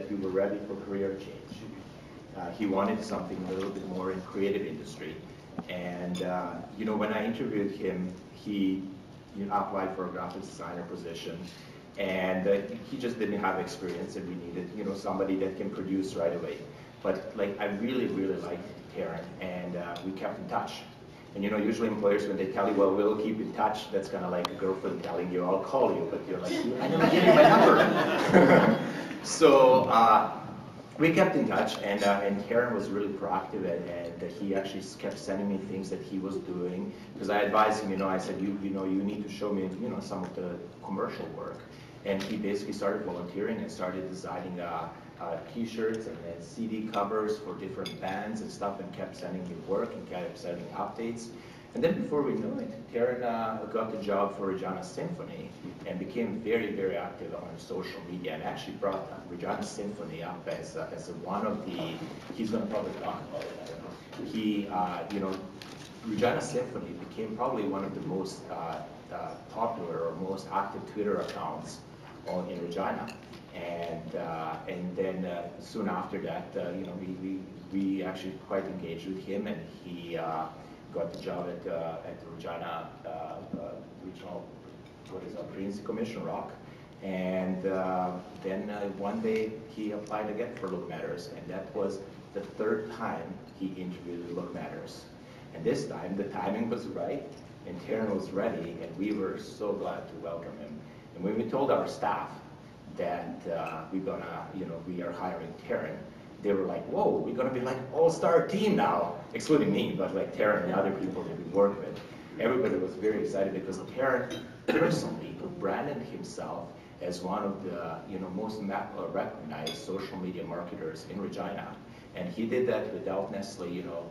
we were ready for career change. He wanted something a little bit more in creative industry. And you know, when I interviewed him, he applied for a graphic designer position, and he just didn't have experience, and we needed, you know, somebody that can produce right away. But like, I really, really liked Taron, and we kept in touch. And you know, usually employers, when they tell you, well, we'll keep in touch, that's kind of like a girlfriend telling you, I'll call you, but you're like, I never gave you my number. So we kept in touch, and Taron was really proactive, and he actually kept sending me things that he was doing, because I advised him, you know, I said, you know, you need to show me, you know, some of the commercial work. And he basically started volunteering and started designing t-shirts and then CD covers for different bands and stuff, and kept sending me work and kept sending updates. And then before we knew it, Taron got the job for Regina Symphony and became very, very active on social media, and actually brought Regina Symphony up as one of the, he's going to probably talk about it, I don't know. He, you know, Regina Symphony became probably one of the most popular or most active Twitter accounts in Regina. And then soon after that, you know, we actually quite engaged with him, and he got the job at the Regina Regional, what is it, Green's Commission Rock. And then one day he applied again for Look Matters, and that was the third time he interviewed with Look Matters. And this time the timing was right, and Taron was ready, and we were so glad to welcome him. And when we told our staff that we are hiring Taron, they were like, whoa, we're gonna be like all-star team now, excluding me, but like Taron and other people that we work with. Everybody was very excited because Taron personally branded himself as one of the, you know, most recognized social media marketers in Regina. And he did that without necessarily, you know,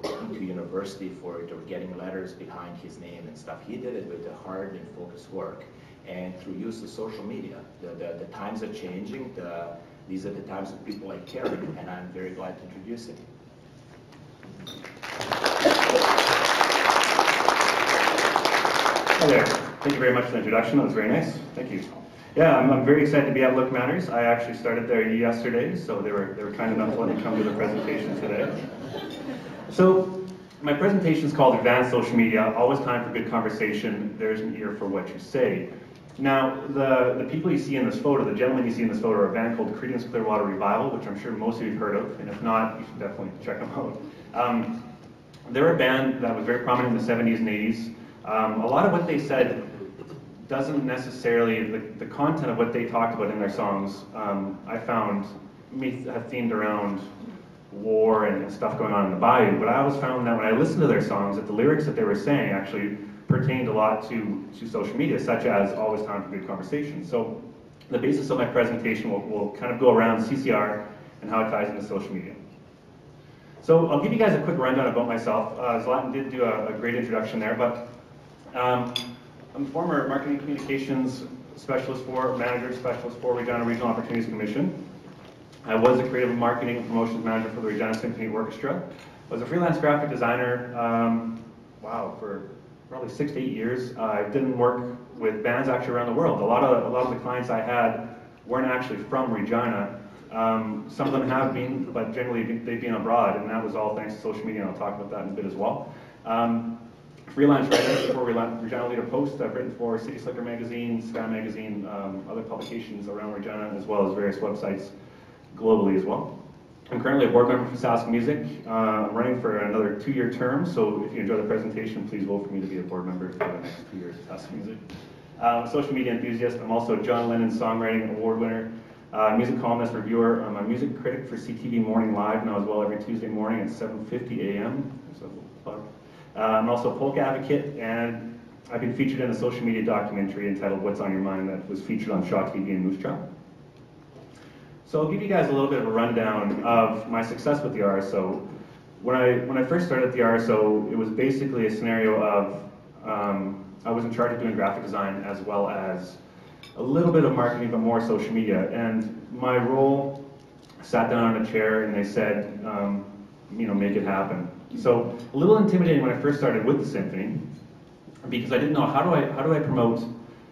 going to university for it or getting letters behind his name and stuff. He did it with the hard and focused work, and through use of social media. The times are changing. These are the times of people like Taron, and I'm very glad to introduce him. Hi there. Thank you very much for the introduction. That was very nice. Thank you. Yeah, I'm very excited to be at Look Matters. I actually started there yesterday, so they were kind enough to let me come to the presentation today. So my presentation is called Advanced Social Media, Always Time for Good Conversation. There's an ear for what you say. Now, the people you see in this photo, the gentlemen you see in this photo, are a band called Creedence Clearwater Revival, which I'm sure most of you have heard of, and if not, you should definitely check them out. They're a band that was very prominent in the 70s and 80s. A lot of what they said doesn't necessarily, the content of what they talked about in their songs, I found have themed around war and stuff going on in the bayou, but I always found that when I listened to their songs, that the lyrics that they were saying actually pertained a lot to social media, such as always time for good conversation. So the basis of my presentation will kind of go around CCR and how it ties into social media. So I'll give you guys a quick rundown about myself. Zlatan did do a great introduction there, but I'm a former marketing communications specialist manager specialist for Regina Regional Opportunities Commission. I was a creative marketing and promotions manager for the Regina Symphony Orchestra. I was a freelance graphic designer, for probably 6 to 8 years. I did work with bands actually around the world. A lot of the clients I had weren't actually from Regina. Some of them have been, but generally they've been abroad, and that was all thanks to social media, and I'll talk about that in a bit as well. Freelance writer for Regina Leader Post. I've written for City Slicker Magazine, Sky Magazine, other publications around Regina, as well as various websites globally as well. I'm currently a board member for Sask Music. I'm running for another 2-year term, so if you enjoy the presentation, please vote for me to be a board member for the next 2 years at Sask Music. Social media enthusiast. I'm also a John Lennon Songwriting Award winner, music columnist, reviewer. I'm a music critic for CTV Morning Live now as well, every Tuesday morning at 7:50 a.m. So, I'm also a polka advocate, and I've been featured in a social media documentary entitled What's on Your Mind that was featured on Shaw TV and Moose Jaw. So I'll give you guys a little bit of a rundown of my success with the RSO. When I first started at the RSO, it was basically a scenario of I was in charge of doing graphic design as well as a little bit of marketing, but more social media. And my role, sat down in a chair and they said, make it happen. So a little intimidating when I first started with the symphony, because I didn't know how do I promote.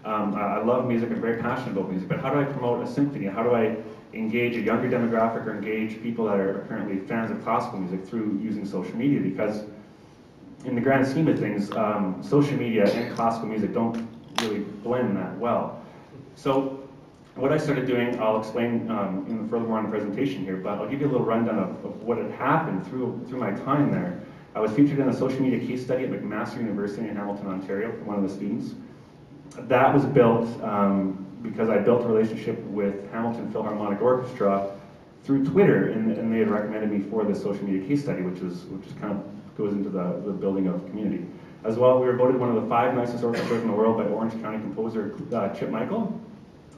I love music. I'm very passionate about music, but how do I promote a symphony? How do I engage a younger demographic or engage people that are currently fans of classical music through using social media, because in the grand scheme of things, social media and classical music don't really blend that well. So what I started doing, I'll explain furthermore in the presentation here, but I'll give you a little rundown of what had happened through my time there. I was featured in a social media case study at McMaster University in Hamilton, Ontario, for one of the students. That was built because I built a relationship with Hamilton Philharmonic Orchestra through Twitter, and they had recommended me for this social media case study, which is kind of goes into the building of community. As well, we were voted one of the 5 nicest orchestras in the world by Orange County composer Chip Michael.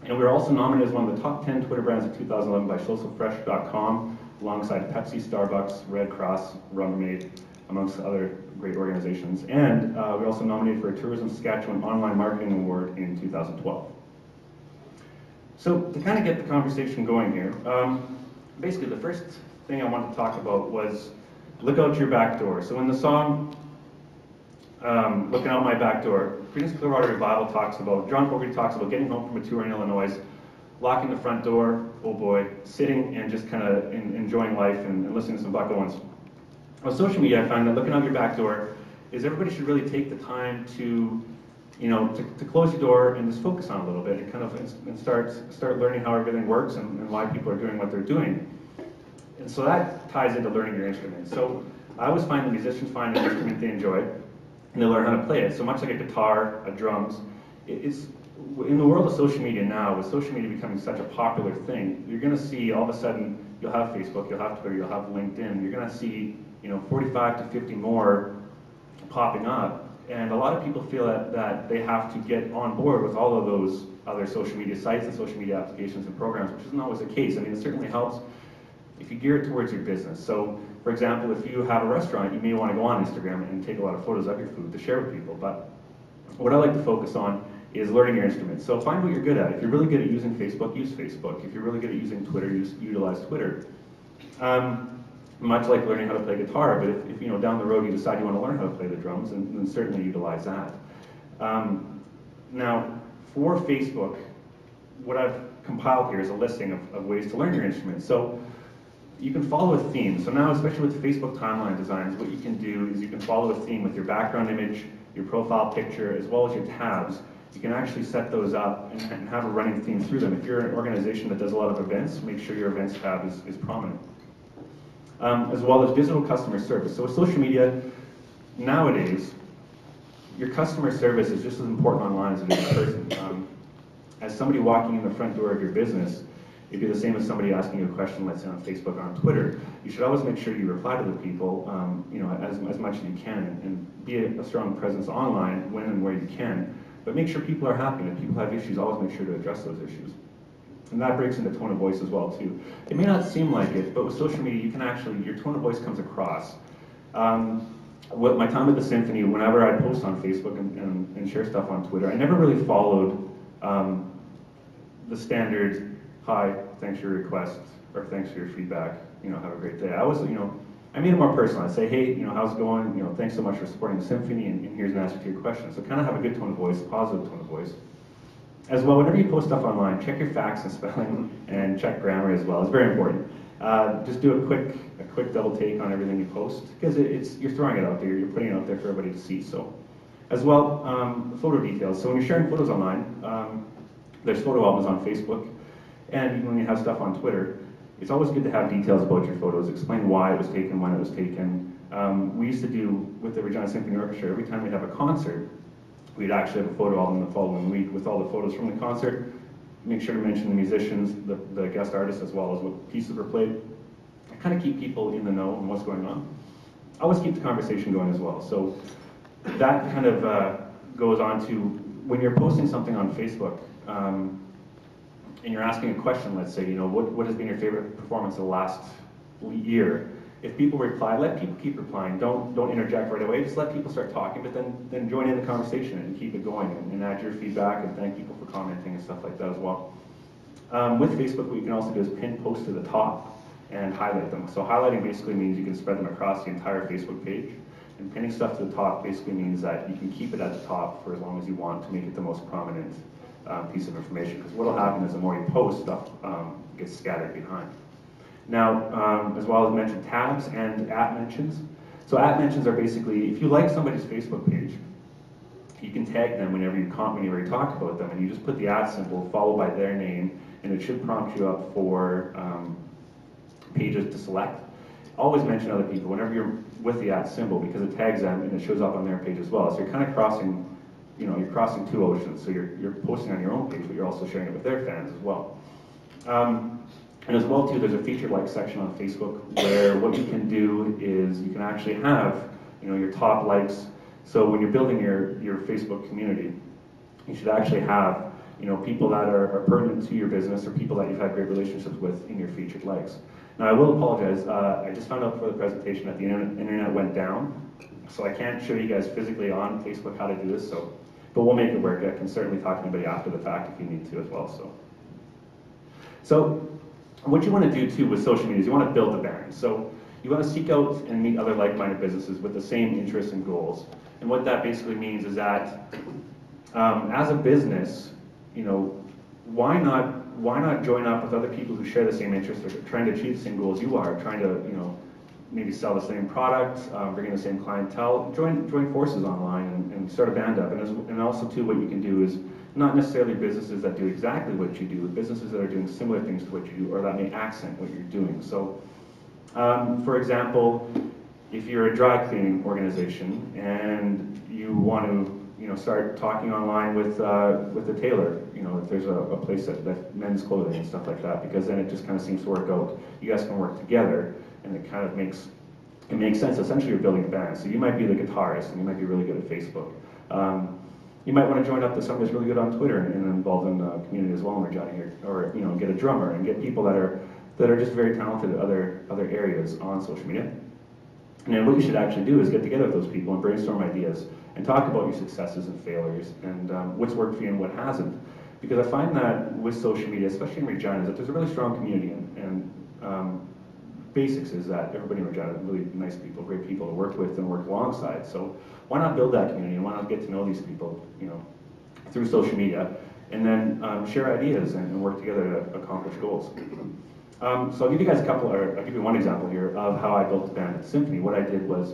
And we were also nominated as one of the top 10 Twitter brands of 2011 by SocialFresh.com, alongside Pepsi, Starbucks, Red Cross, Rubbermaid, amongst other great organizations. And we were also nominated for a Tourism Saskatchewan Online Marketing Award in 2012. So to kind of get the conversation going here, basically the first thing I wanted to talk about was look out your back door. So in the song, Looking Out My Back Door, Creedence Clearwater Revival talks about, John Fogerty talks about getting home from a tour in Illinois, locking the front door, oh boy, sitting and just kind of enjoying life and listening to some Buck Owens. On social media, I found that looking out your back door is everybody should really take the time to, to close your door and just focus on it a little bit and kind of and start learning how everything works and why people are doing what they're doing. And so that ties into learning your instrument. So I always find that musicians find an instrument they enjoy and they learn how to play it. So much like a guitar, a drums, it's in the world of social media now, with social media becoming such a popular thing, you're going to see all of a sudden you'll have Facebook, you'll have Twitter, you'll have LinkedIn. You're going to see 45 to 50 more popping up, and a lot of people feel that they have to get on board with all of those other social media sites and social media applications and programs, which isn't always the case. I mean, it certainly helps if you gear it towards your business. So, for example, if you have a restaurant, you may want to go on Instagram and take a lot of photos of your food to share with people. But what I like to focus on is learning your instrument. So find what you're good at. If you're really good at using Facebook, use Facebook. If you're really good at using Twitter, utilize Twitter. Much like learning how to play guitar, but if down the road you decide you want to learn how to play the drums, then certainly utilize that. Now, for Facebook, what I've compiled here is a listing of ways to learn your instrument. So you can follow a theme. So now, especially with Facebook timeline designs, what you can do is you can follow a theme with your background image, your profile picture, as well as your tabs. You can actually set those up and have a running theme through them. If you're an organization that does a lot of events, make sure your events tab is prominent. As well as digital customer service. So with social media, nowadays, your customer service is just as important online as it is in person. As somebody walking in the front door of your business, it'd be the same as somebody asking you a question, let's say on Facebook or on Twitter. You should always make sure you reply to the people as much as you can, and be a strong presence online when and where you can. But make sure people are happy, and if people have issues, always make sure to address those issues. And that breaks into tone of voice as well too. It may not seem like it, but with social media, you can actually, your tone of voice comes across. With my time at the Symphony, whenever I post on Facebook and share stuff on Twitter, I never really followed the standard, hi, thanks for your request, or thanks for your feedback, have a great day. I was, I made it more personal. I say, hey, how's it going? Thanks so much for supporting the Symphony, and here's an answer to your question. So kind of have a good tone of voice, positive tone of voice. As well, whenever you post stuff online, check your facts and spelling, and check grammar as well. It's very important. Just do a quick double take on everything you post, because you're throwing it out there, you're putting it out there for everybody to see. So, as well, photo details. So when you're sharing photos online, there's photo albums on Facebook, and even when you have stuff on Twitter, it's always good to have details about your photos. Explain why it was taken, when it was taken. We used to do with the Regina Symphony Orchestra, every time we'd have a concert, we'd actually have a photo album the following week with all the photos from the concert. Make sure to mention the musicians, the guest artists, as well as what pieces were played. Kind of keep people in the know on what's going on. I always keep the conversation going as well. So that kind of goes on to when you're posting something on Facebook and you're asking a question, let's say, what has been your favorite performance of the last year? If people reply, let people keep replying. Don't interject right away. Just let people start talking, but then join in the conversation and keep it going and add your feedback and thank people for commenting and stuff like that as well. With Facebook, what you can also do is pin posts to the top and highlight them. So highlighting basically means you can spread them across the entire Facebook page. And pinning stuff to the top basically means that you can keep it at the top for as long as you want to make it the most prominent piece of information, because what will happen is the more you post, stuff gets scattered behind. Now, as well as mentioned, tabs and at mentions. So at mentions are basically, if you like somebody's Facebook page, you can tag them whenever you talk about them, and you just put the at symbol followed by their name, and it should prompt you up for pages to select. Always mention other people whenever you're with the at symbol, because it tags them and it shows up on their page as well. So you're kind of crossing, you're crossing two oceans. So you're posting on your own page, but you're also sharing it with their fans as well. And as well too, there's a featured like section on Facebook where what you can do is you can actually have, your top likes. So when you're building your Facebook community, you should actually have, people that are pertinent to your business or people that you've had great relationships with in your featured likes. Now I will apologize, I just found out for the presentation that the internet went down, so I can't show you guys physically on Facebook how to do this, but we'll make it work. I can certainly talk to anybody after the fact if you need to as well. So what you want to do too with social media is you want to build a brand. So you want to seek out and meet other like-minded businesses with the same interests and goals. And what that basically means is that as a business, why not join up with other people who share the same interests, or trying to achieve the same goals you are, trying to maybe sell the same product, bring in the same clientele, join forces online and start a band up. And also too, what you can do is not necessarily businesses that do exactly what you do, but businesses that are doing similar things to what you do, or that may accent what you're doing. So, for example, if you're a dry cleaning organization and you want to start talking online with the tailor, if there's a place that men's clothing and stuff like that, because then it just kind of seems to work out. You guys can work together, and it kind of makes sense. Essentially, you're building a band. So you might be the guitarist, and you might be really good at Facebook. You might want to join up to somebody who's really good on Twitter and involved in the community as well, and reach out here, or get a drummer and get people that are just very talented at other areas on social media. And then what you should actually do is get together with those people and brainstorm ideas and talk about your successes and failures and what's worked for you and what hasn't. Because I find that with social media, especially in Regina, is that there's a really strong community, and basics is that everybody in Regina are really nice people, great people to work with and work alongside. So why not build that community, and why not get to know these people, through social media, and then share ideas and work together to accomplish goals. So I'll give you guys I'll give you one example here of how I built the band at the Symphony. What I did was,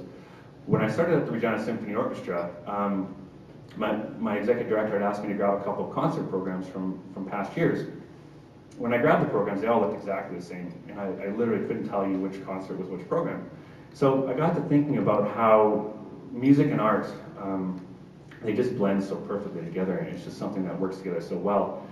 when I started at the Regina Symphony Orchestra, my executive director had asked me to grab a couple of concert programs from past years. When I grabbed the programs, they all looked exactly the same, and I literally couldn't tell you which concert was which program. So I got to thinking about how music and art, they just blend so perfectly together, and it's just something that works together so well.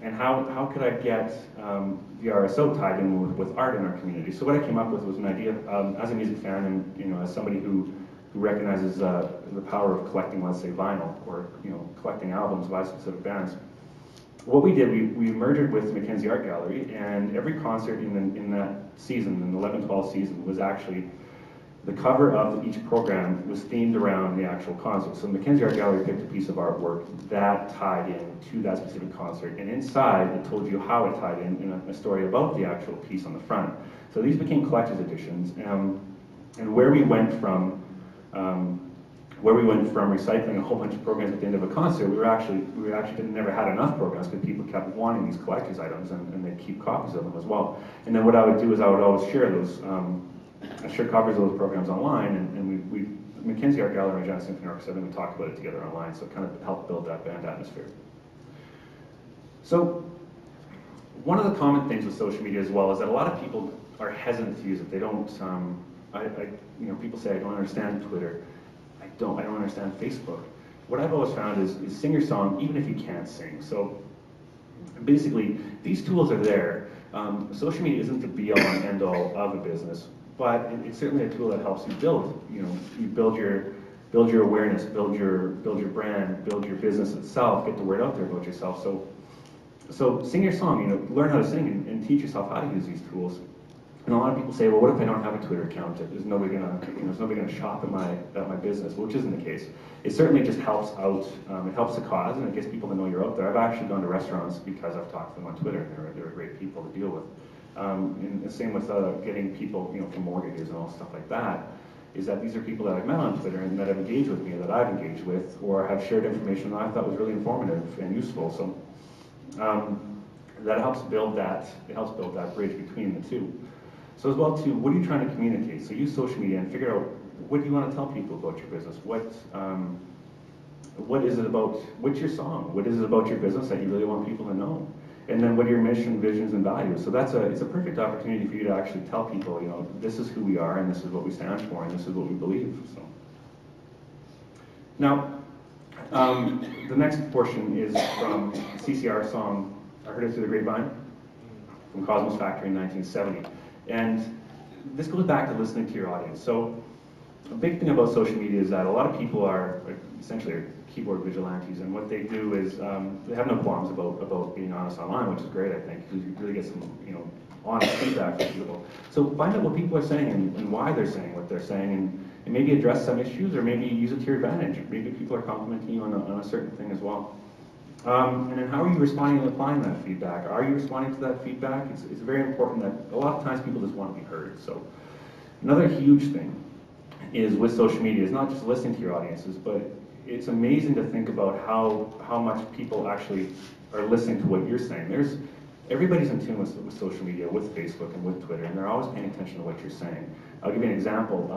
And how could I get the RSO tied in with art in our community? So what I came up with was an idea, as a music fan and as somebody who recognizes the power of collecting, let's say, vinyl, or collecting albums by specific bands. What we did, we merged with the Mackenzie Art Gallery, and every concert in that season, in the 11-12 season, was actually the cover of each program was themed around the actual concert. So the Mackenzie Art Gallery picked a piece of artwork that tied in to that specific concert, and inside it told you how it tied in a story about the actual piece on the front. So these became collector's editions, and where we went from recycling a whole bunch of programs at the end of a concert, we actually never had enough programs, because people kept wanting these collector's items, and they'd keep copies of them as well. And then what I would do is I would always share those. I shared copies of those programs online, and we Mackenzie Art Gallery and Regina Symphony Orchestra, and we talked about it together online, so it kind of helped build that band atmosphere. So one of the common things with social media as well is that a lot of people are hesitant to use it. They don't, people say, I don't understand Twitter. I don't understand Facebook. What I've always found is sing your song, even if you can't sing. So basically, these tools are there. Social media isn't the be-all and end-all of a business, but it's certainly a tool that helps you build. You build your awareness, build your brand, build your business itself, get the word out there about yourself. So sing your song. Learn how to sing and teach yourself how to use these tools. And a lot of people say, well, what if I don't have a Twitter account? There's nobody gonna shop at my business, which isn't the case. It certainly just helps out. It helps the cause, and it gets people to know you're out there. I've actually gone to restaurants because I've talked to them on Twitter, and they're great people to deal with. And the same with getting people, for mortgages and all stuff like that, is that these are people that I've met on Twitter and that have engaged with me, that I've engaged with, or have shared information that I thought was really informative and useful. that helps build that bridge between the two. So as well too, what are you trying to communicate? So use social media and figure out what do you want to tell people about your business. What is it about? What's your song? What is it about your business that you really want people to know? And then what are your mission, visions, and values? So it's a perfect opportunity for you to actually tell people, this is who we are, and this is what we stand for, and this is what we believe. So now, the next portion is from CCR's song, I Heard It Through the Grapevine, from Cosmos Factory in 1970. And this goes back to listening to your audience. So a big thing about social media is that a lot of people are essentially keyboard vigilantes, and what they do is they have no qualms about being honest online, which is great, I think, because you really get some honest feedback from people. So find out what people are saying and why they're saying what they're saying, and maybe address some issues, or maybe use it to your advantage. Maybe people are complimenting you on a certain thing as well. And then how are you responding and applying that feedback? Are you responding to that feedback? It's very important that a lot of times people just want to be heard. So another huge thing is with social media is not just listening to your audiences, but it's amazing to think about how much people actually are listening to what you're saying. Everybody's in tune with social media, with Facebook and with Twitter, and they're always paying attention to what you're saying. I'll give you an example.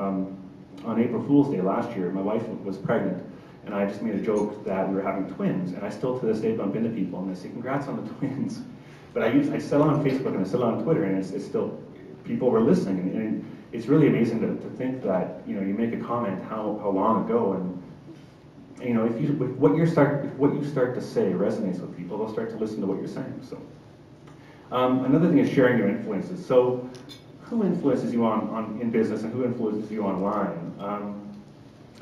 On April Fool's Day last year, my wife was pregnant, and I just made a joke that we were having twins, and I still to this day bump into people and they say, congrats on the twins. But I sell on Facebook and I sell on Twitter, and it's still, people were listening, and it's really amazing to think that, you make a comment how long ago, and if what you start to say resonates with people, they'll start to listen to what you're saying. So another thing is sharing your influences. So who influences you in business, and who influences you online?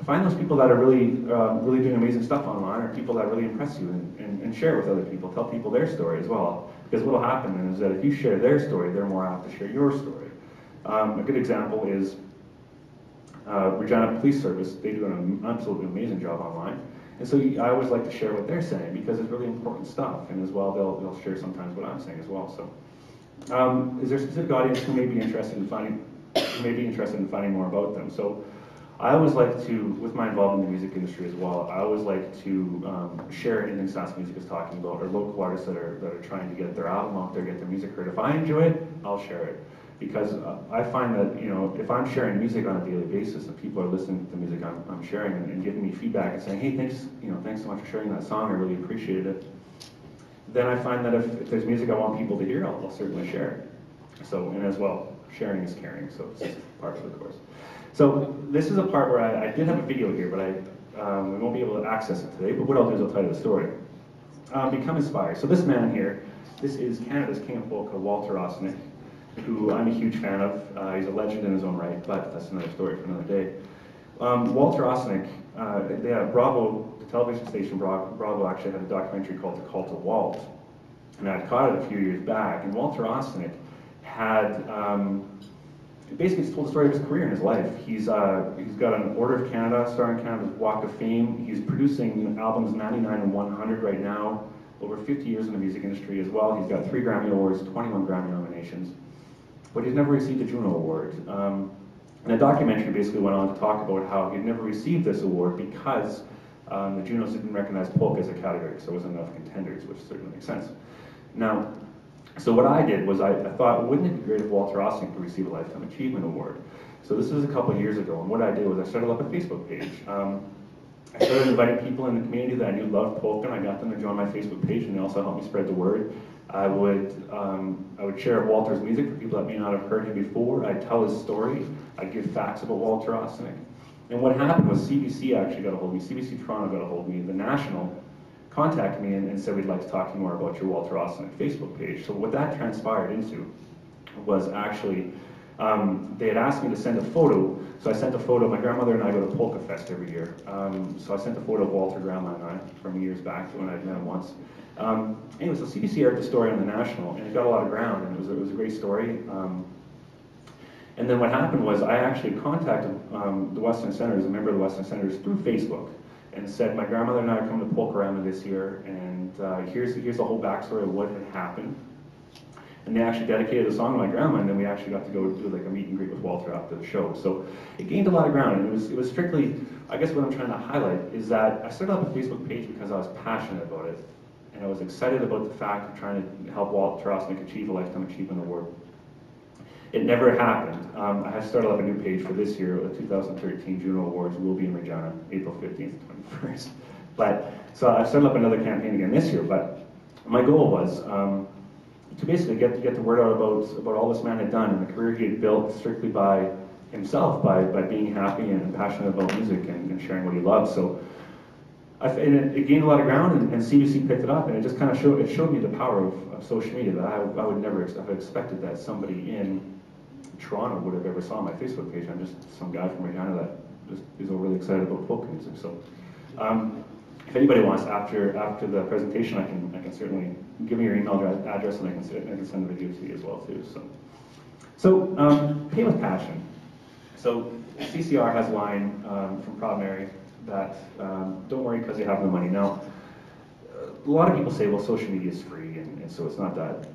Find those people that are really doing amazing stuff online, or people that really impress you, and share with other people. Tell people their story as well, because what will happen is that if you share their story, they're more apt to share your story. A good example is Regina Police Service. They do an absolutely amazing job online, and so I always like to share what they're saying, because it's really important stuff, and as well they'll share sometimes what I'm saying as well. So is there a specific audience who may be interested in finding more about them? So I always like to, with my involvement in the music industry as well, I always like to share anything Sass Music is talking about, or local artists that are trying to get their album out there, get their music heard. If I enjoy it, I'll share it. Because I find that, if I'm sharing music on a daily basis and people are listening to the music I'm sharing and giving me feedback and saying, hey, thanks so much for sharing that song, I really appreciated it, then I find that if there's music I want people to hear, I'll certainly share it. So, and as well, sharing is caring, so it's just part of the course. So this is a part where I did have a video here, but we won't be able to access it today, but what I'll do is I'll tell you the story. Become inspired. So this man here, this is Canada's King of Polka, Walter Osnick, who I'm a huge fan of. He's a legend in his own right, but that's another story for another day. Walter Osnick, they had Bravo, the television station Bravo actually had a documentary called The Call to Walt, and I caught it a few years back, and Walter Osnick had, basically it's told the story of his career and his life. He's got an Order of Canada, Star in Canada's Walk of Fame. He's producing albums 99 and 100 right now, over 50 years in the music industry as well. He's got 3 Grammy Awards, 21 Grammy nominations, but he's never received a Juno Award. And the documentary basically went on to talk about how he'd never received this award because the Junos didn't recognize polka as a category, so there wasn't enough contenders, which certainly makes sense. Now, so what I did was I thought, wouldn't it be great if Walter Osnick could receive a Lifetime Achievement Award? So this was a couple of years ago, and what I did was I started up a Facebook page. I started inviting people in the community that I knew loved polka, and I got them to join my Facebook page, and they also helped me spread the word. I would share Walter's music for people that may not have heard him before. I'd tell his story. I'd give facts about Walter Osnick. And what happened was CBC actually got a hold of me. CBC Toronto got a hold of me. The National contacted me and said, we'd like to talk to you more about your Walter Osnick Facebook page. So what that transpired into was actually, they had asked me to send a photo. So I sent a photo. My grandmother and I go to Polka Fest every year. So I sent a photo of Walter, Grandma, and I from years back when I'd met him once. Anyway, so CBC aired the story on the National, and it got a lot of ground, and it was a great story. And then what happened was I actually contacted the Western Senators, a member of the Western Senators, through Facebook, and said, my grandmother and I are coming to Polkarama this year, and here's the whole backstory of what had happened. And they actually dedicated a song to my grandma, and then we actually got to go do like a meet and greet with Walter after the show. So it gained a lot of ground, and it was strictly, I guess what I'm trying to highlight is that I started up a Facebook page because I was passionate about it. and I was excited about the fact of trying to help Walt Tarosnik achieve a Lifetime Achievement Award. It never happened. I have started up a new page for this year. The 2013 Juno Awards will be in Regina, April 15th, 21st. So I've started up another campaign again this year, but my goal was to basically get the word out about all this man had done and the career he had built strictly by himself, by being happy and passionate about music and sharing what he loved. So and it gained a lot of ground, and CBC picked it up, and it just kind of showed me the power of social media that I would never have expected that somebody in Toronto would have ever saw my Facebook page. I'm just some guy from Regina that just is really excited about folk music. So if anybody wants, after the presentation, I can certainly give me your email address, and I can send the video to you as well too. So pay with passion. So CCR has a line from Proud Mary that don't worry because you have no money. Now, a lot of people say, well, social media is free, and so it's not that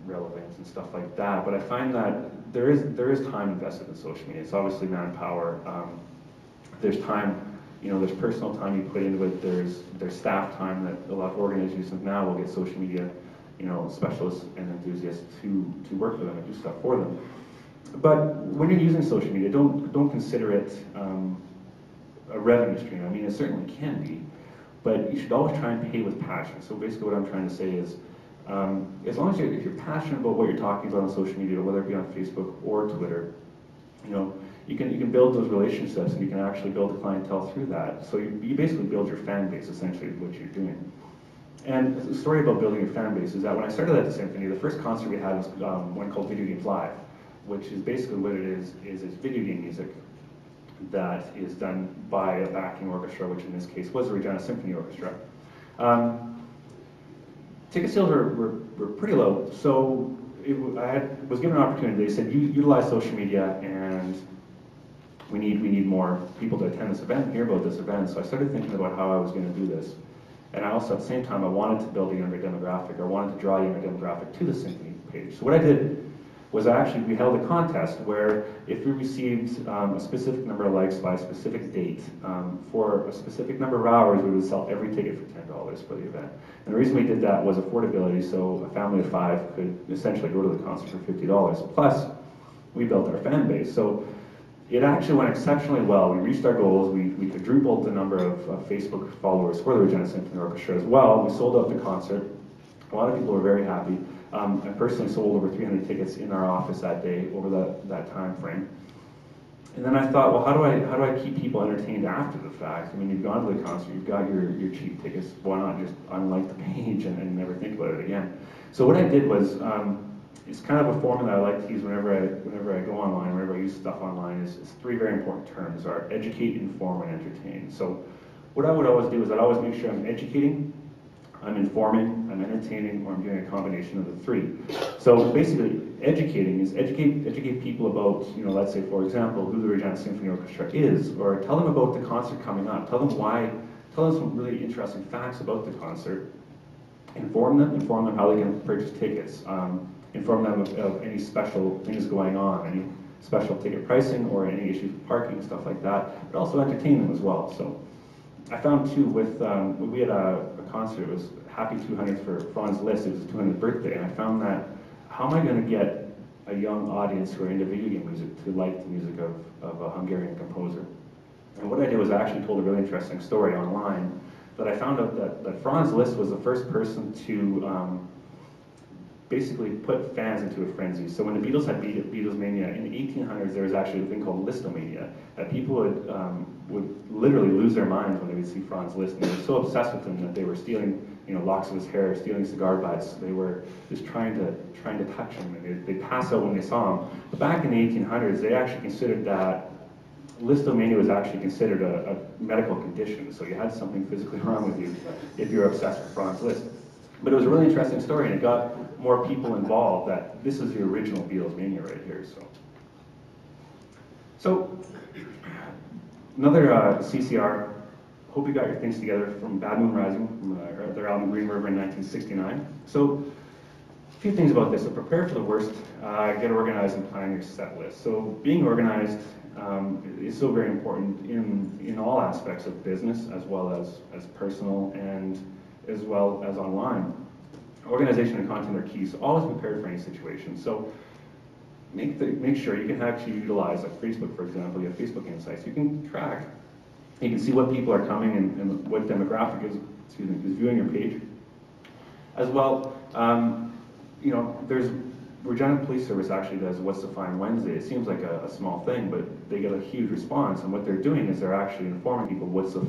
relevant and stuff like that. But I find that there is time invested in social media. It's obviously manpower. There's time, there's personal time you put into it. There's staff time that a lot of organizations now will get social media, specialists and enthusiasts to work with them and do stuff for them. But when you're using social media, don't consider it a revenue stream. I mean, it certainly can be, but you should always try and pay with passion. So basically what I'm trying to say is, as long as if you're passionate about what you're talking about on social media, whether it be on Facebook or Twitter, you can build those relationships, and you can actually build a clientele through that. So you basically build your fan base, essentially, what you're doing. And the story about building your fan base is that when I started at the Symphony, the first concert we had was one called Video Games Live, which is basically what it is it's video game music that is done by a backing orchestra, which in this case was the Regina Symphony Orchestra. Ticket sales were pretty low, so I was given an opportunity. They said, utilize social media, and we need more people to attend this event and hear about this event. So I started thinking about how I was going to do this. And I also, at the same time, I wanted to build a younger demographic. I wanted to draw a younger demographic to the Symphony page. So what I did was we held a contest where if we received a specific number of likes by a specific date, for a specific number of hours, we would sell every ticket for $10 for the event. And the reason we did that was affordability, so a family of 5 could essentially go to the concert for $50. Plus, we built our fan base. So it actually went exceptionally well. We reached our goals. We quadrupled the number of Facebook followers for the Regina Symphony Orchestra as well. We sold out the concert. A lot of people were very happy. I personally sold over 300 tickets in our office that day over that time frame. And then I thought, well, how do I keep people entertained after the fact? I mean, you've gone to the concert, you've got your cheap tickets. Why not just unlike the page and never think about it again? So what I did was, it's kind of a formula I like to use whenever I go online, whenever I use stuff online. Is 3 very important terms: are educate, inform, and entertain. So what I would always do is I'd always make sure I'm educating, I'm informing, I'm entertaining, or I'm doing a combination of the 3. So basically, educating is educate people about, let's say, for example, who the Regina Symphony Orchestra is, or tell them about the concert coming up. Tell them some really interesting facts about the concert. Inform them how they can purchase tickets. Inform them of any special things going on, any special ticket pricing, or any issues with parking, stuff like that, but also entertain them as well. So I found too, we had a concert, it was Happy 200th for Franz Liszt, it was his 200th birthday, and I found that, how am I going to get a young audience who are into video game music to like the music of a Hungarian composer? And what I did was I actually told a really interesting story online, that I found out that Franz Liszt was the first person to basically put fans into a frenzy. So when the Beatles had Beatlesmania, in the 1800s there was actually a thing called Listomania, that people would literally lose their minds when they would see Franz Liszt, and they were so obsessed with him that they were stealing locks of his hair, stealing cigar butts. They were just trying to touch him, and they'd pass out when they saw him. But back in the 1800s, they actually considered that Listomania was actually considered a medical condition, so you had something physically wrong with you if you were obsessed with Franz Liszt. But it was a really interesting story, and it got more people involved that this is the original Beatlesmania right here. So another CCR, hope you got your things together, from Bad Moon Rising, from their album Green River in 1969. So a few things about this. So prepare for the worst, get organized, and plan your set list. So being organized is so very important in all aspects of business as well as personal, and as well as online. Organization and content are key, so always prepared for any situation. So make sure you can actually utilize, like Facebook, for example. You have Facebook Insights. You can track. You can see what people are coming and what demographic is viewing your page. As well, you know, Regina Police Service actually does What's the Fine Wednesday. It seems like a small thing, but they get a huge response, and what they're doing is they're actually informing people what's the